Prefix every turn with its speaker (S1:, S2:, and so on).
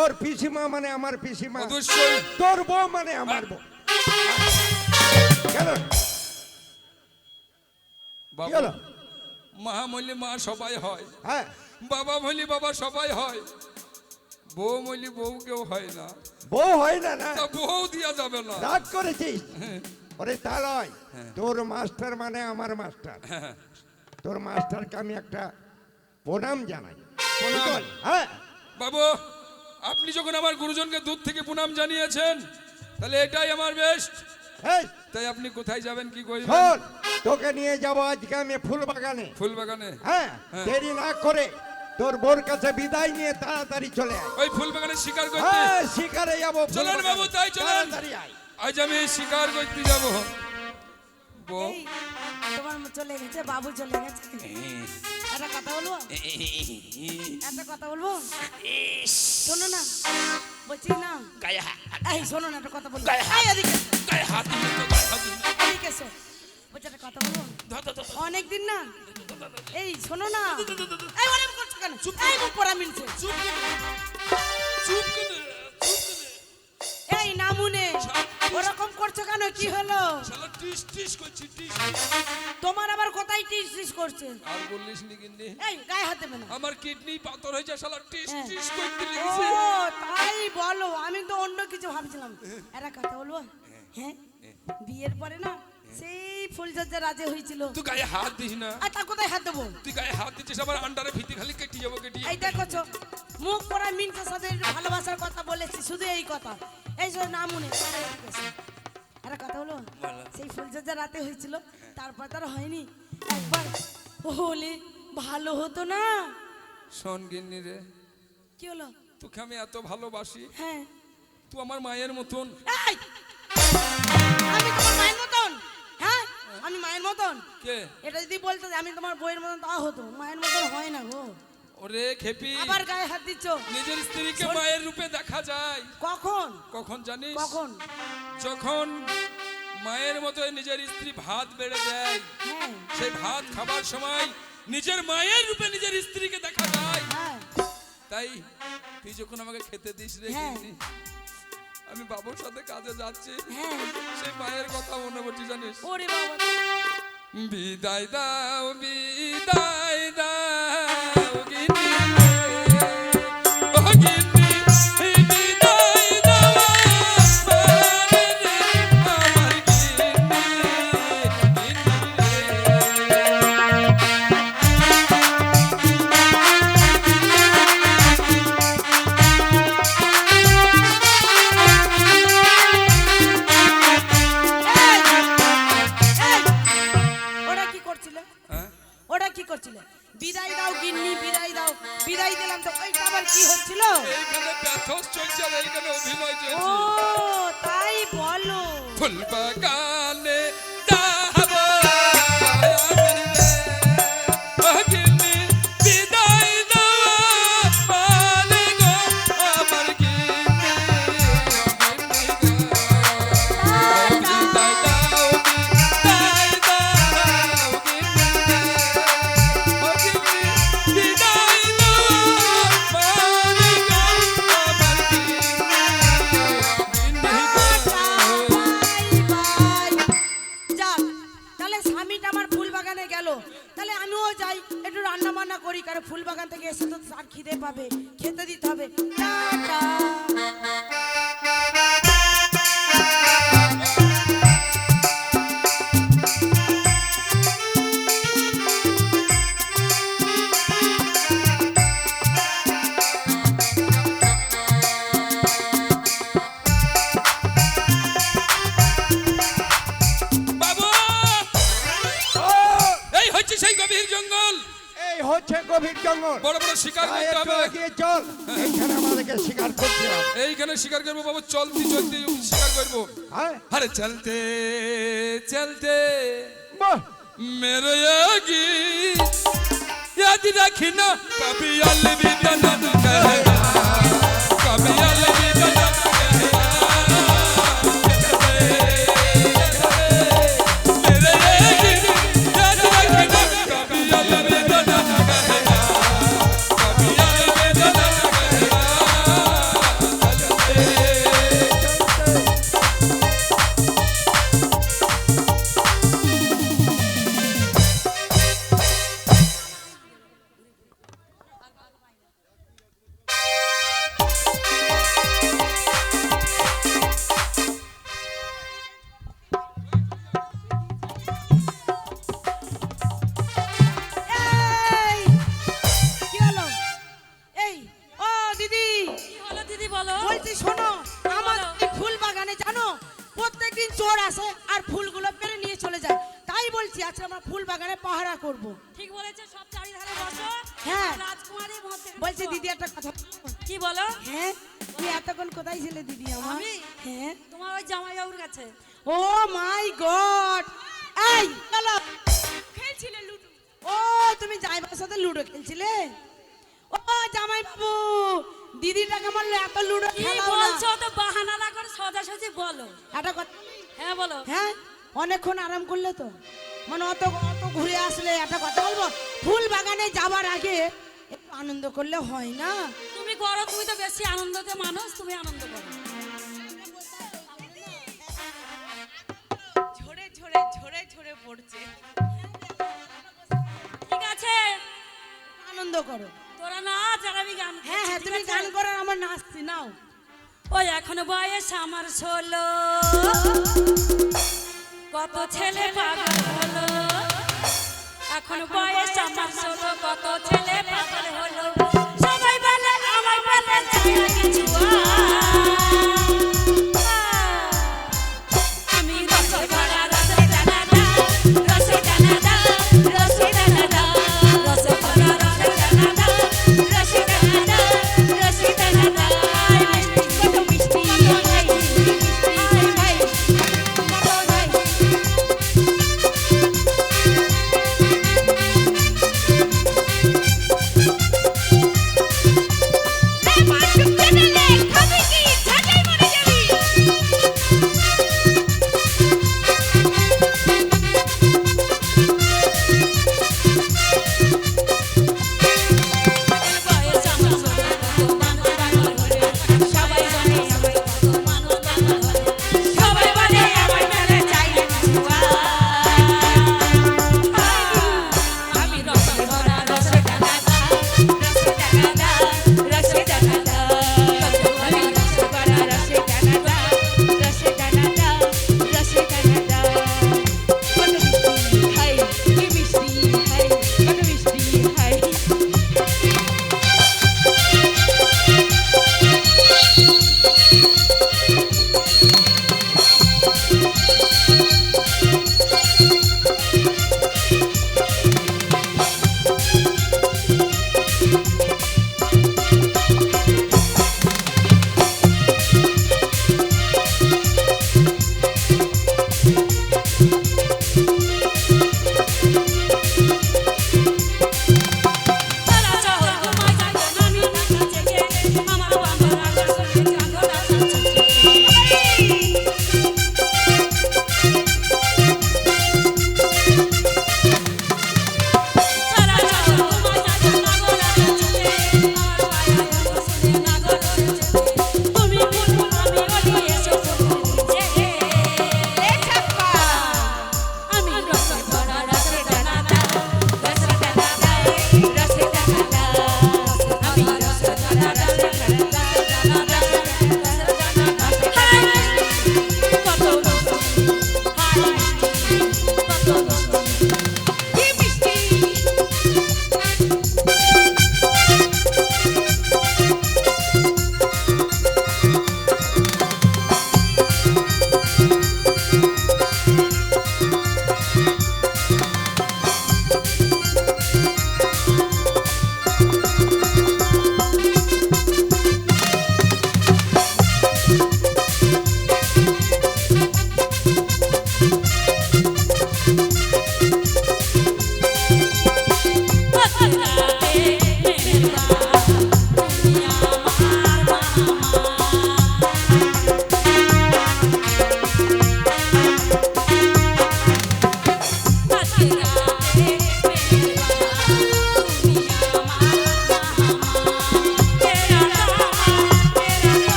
S1: তোর পিসিমা মানে আমার পিসিমা,
S2: অবশ্যই।
S1: তোর বউ মানে আমার বউ। কেন
S2: বাবা
S1: হলো?
S2: মা মলি মা সবাই হয়,
S1: হ্যাঁ
S2: বাবা মলি বাবা সবাই হয়, বউ মলি বউ কেউ হয় না।
S1: বউ হয় না না,
S2: তা বউ দিয়া যাবে না।
S1: রাগ করেছিস? ওরে তা নয়, তোর মাস্টার মানে আমার মাস্টার, তোর মাস্টারকে আমি একটা প্রণাম জানাই।
S2: প্রণাম।
S1: হ্যাঁ
S2: বাবু আপনি যখন আমার গুরুজনকে দূর থেকে প্রণাম জানিয়েছেন, তাহলে এটাই আমার বেস্ট।
S1: এই
S2: তাই আপনি কোথায় যাবেন, কি করবেন?
S1: শোন, তোকে নিয়ে যাবো আজকে আমি ফুল বাগানে।
S2: ফুল বাগানে?
S1: হ্যাঁ
S2: হ্যাঁ।
S1: দেরি না করে তোর বোর কাছে বিদায় নিয়ে তাড়াতাড়ি চলে আয়।
S2: ওই ফুল বাগানে শিকার করতে?
S1: হ্যাঁ শিকারে যাবো। ফুল
S2: চলেন
S1: বাগানে।
S2: বাবু, তাই চলেন।
S1: তাড়াতাড়ি আয়।
S2: আজ আমি শিকার করতে যাব। বউ
S3: এই, তোমার চলে গেছে, বাবু চলে গেছে। একটা কথা বলবো, একটা কথা বলবো, শোনো না, বলছি না, এই শোনো না, একটা কথা বলবো, এই এদিকে,
S2: গায়ে হাত দিন তো, গায়ে হাত দিন।
S3: এদিকে এসো, বলছি একটা কথা বলবো, অনেকদিন না, এই শোনো না, এই ওরকম করছো কেন? এই মুখ পড়া মিলছে,
S2: চুপ করে, চুপ করে।
S3: এই নামুনে ওরকম করছো কেন? কি হলো?
S2: শালা টিস টিস করছি, টিস।
S3: তোমার আবার কোথায় টিস টিস করছে?
S2: আর বললিস নি কিন্তু,
S3: এই গায়ে হাত দেবে না।
S2: আমার কিডনি পাথর হয়েছে, শালা টিস
S3: হ্যাঁ।
S2: টিস করতে
S3: ও
S2: লেগেছে।
S3: তাই বলো, আমি তো অন্য কিছু ভাবছিলাম। একটা কথা বলবো, হ্যাঁ বিয়ের পরে না সেই ফুলসজ্জা রাজে হয়েছিল,
S2: তুই গায়ে হাত দিস না।
S3: আর তা কোথায় হাত দেবো?
S2: তুই গায়ে হাত দিচ্ছিস, আমার আন্ডারে ভিতি খালি কেটে যাবো, কেটে।
S3: এই দেখছো, মুখ পড়া মিনসের সাথে ভালোবাসার কথা বলেছি, শুধু এই কথা। এই যে না মনে একটা কথা হলো, সেই ফুলসজ্জা রাতে হয়েছিল, তারপর তার হয়নি। একবার হলে ভালো হতো না?
S2: শোন গিন্নি রে,
S3: কি হলো?
S2: তোকে আমি এত ভালোবাসি,
S3: হ্যাঁ
S2: তুই আমার মায়ের মতন।
S3: এই, আমি তোমার মায়ের মতন? হ্যাঁ আমি মায়ের মতন?
S2: কে?
S3: এটা যদি বলতো যে আমি তোমার বইয়ের মতন, তা হতো। মায়ের মতন হয় না গো।
S2: ওরে খেপি,
S3: আবার গায়ে হাত দিচ্ছ।
S2: নিজের স্ত্রীকে মায়ের রূপে দেখা যায়
S3: কখন?
S2: কখন জানিস?
S3: কখন?
S2: যখন মায়ের মতো নিজের স্ত্রী ভাত বেড়ে দেয়,
S3: হ্যাঁ
S2: সেই ভাত খাবার সময় নিজের মায়ের রূপে নিজের স্ত্রীকে দেখা যায়।
S3: হ্যাঁ
S2: তাই তুই যখন আমাকে খেতে দিস রে
S3: হ্যাঁ।
S2: গিন্নি, আমি বাবুর সাথে কাজে যাচ্ছি,
S3: হ্যাঁ।
S2: সেই মায়ের কথা মনে পড়ছে জানিস।
S3: ওরে বাবা,
S2: বিদায় দাও, বিদায় দাও গিন্নি রে, ও গিন্নি, বিদায় দাও আমারে রে, আমার গিন্নি,
S3: এই, ওরা কি করছিলে?
S2: হ্যাঁ?
S3: ওরা কি করছিলে? বিদায় দাও গিন্নি, বিদায় দাও। বিদায় দিলাম তো, ওইটা আবার কি হচ্ছিল?
S2: এইখানে প্যাথস চলছে আর এইখানে অভিনয়
S3: ও
S2: চলছে।
S3: তাই বলো।
S2: ফুল বাগানে যাব ও গিন্নি, বিদায় দাও আমারে গো, আমার গিন্নি, বিদায় দাও, বিদায় দাও গিন্নি, ও গিন্নি, বিদায় দাও আমারে গো, আমার
S3: যাক, তাহলে স্বামীটা আমার ফুল বাগানে গেল, তাহলে আমিও যাই, একটু রান্না বান্না করি, কারণ ফুল বাগান থেকে এসে তো তার খিদে পাবে, খেতে দিতে হবে। টাটা।
S2: বাবু, এই হচ্ছে সেই গভীর জঙ্গল,
S1: এই হচ্ছে গভীর জঙ্গল।
S2: বড় বড় শিকার
S1: আয়,
S2: করতে
S1: একটু
S2: হবে।
S1: এগিয়ে চল, এইখানে আমাদেরকে শিকার করতে হবে।
S2: এইখানে শিকার করবো বাবু, চলতে চলতে শিকার করবো।
S1: হ্যাঁ
S2: আরে চলতে চলতে
S1: বাহ,
S2: मेरे यागी याद रखना, कभी अलविदा न कहना, कभी अलविदा न कहना, मेरे यागी याद रखना, कभी अलविदा न कहना, कभी अलविदा न कहना।
S4: বলো।
S3: বলছি শোনো, আমার
S4: বলো।
S3: এই ফুল বাগানে জানো প্রত্যেকদিন চোর আসে আর ফুলগুলো পেরে নিয়ে চলে যায়। তাই বলছি আজকে আমরা ফুল বাগানে পাহারা করব।
S4: ঠিক বলেছে, সব চারিধারে বসো।
S3: হ্যাঁ।
S4: রাজকুমারী মধ্যে
S3: বলছি দিদি একটা কথা বলবো?
S4: কি বলো?
S3: হ্যাঁ, তুমি এতক্ষণ কোথায় ছিলে দিদি আমার?
S4: আমি?
S3: হ্যাঁ।
S4: তোমার ওই জামাইবাবুর কাছে
S3: ও মাই গড! এই চলো।
S4: খেলছিলে লুডো।
S3: ও তুমি জামাইবাবুর সাথে লুডো খেলছিলে? ও জামাই বাবু, দিদিটাকে বললো এত লুডো
S4: কি
S3: খেলাও না।
S4: বলছো? তো বাহানা না করে সোজাসুজি বলো।
S3: একটা কথা,
S4: হ্যাঁ বলো।
S3: হ্যাঁ অনেকক্ষণ আরাম করলে তো, মানে অত অত ঘুরে আসলে একটা কথা বলবো, ফুল বাগানে যাবার আগে একটু আনন্দ করলে হয় না?
S4: তুমি করো, তুমি তো বেশি আনন্দতে মানুষ, তুমি আনন্দ করো।
S5: ঝরে ঝরে ঝরে ঝরে পড়ছে।
S4: ঠিক আছে,
S3: আনন্দ করো।
S4: তোরা নাচ আর আমি গান
S3: হ্যাঁ হ্যাঁ,
S4: করছি,
S3: তুমি
S4: ঠিক আছে?
S3: গান করো আর আমার নাচছি, নাও।
S4: ওই এখন বয়স আমার 16, কত ছেলে পাগল হলো। এখন বয়স আমার 16, কত ছেলে পাগল হলো।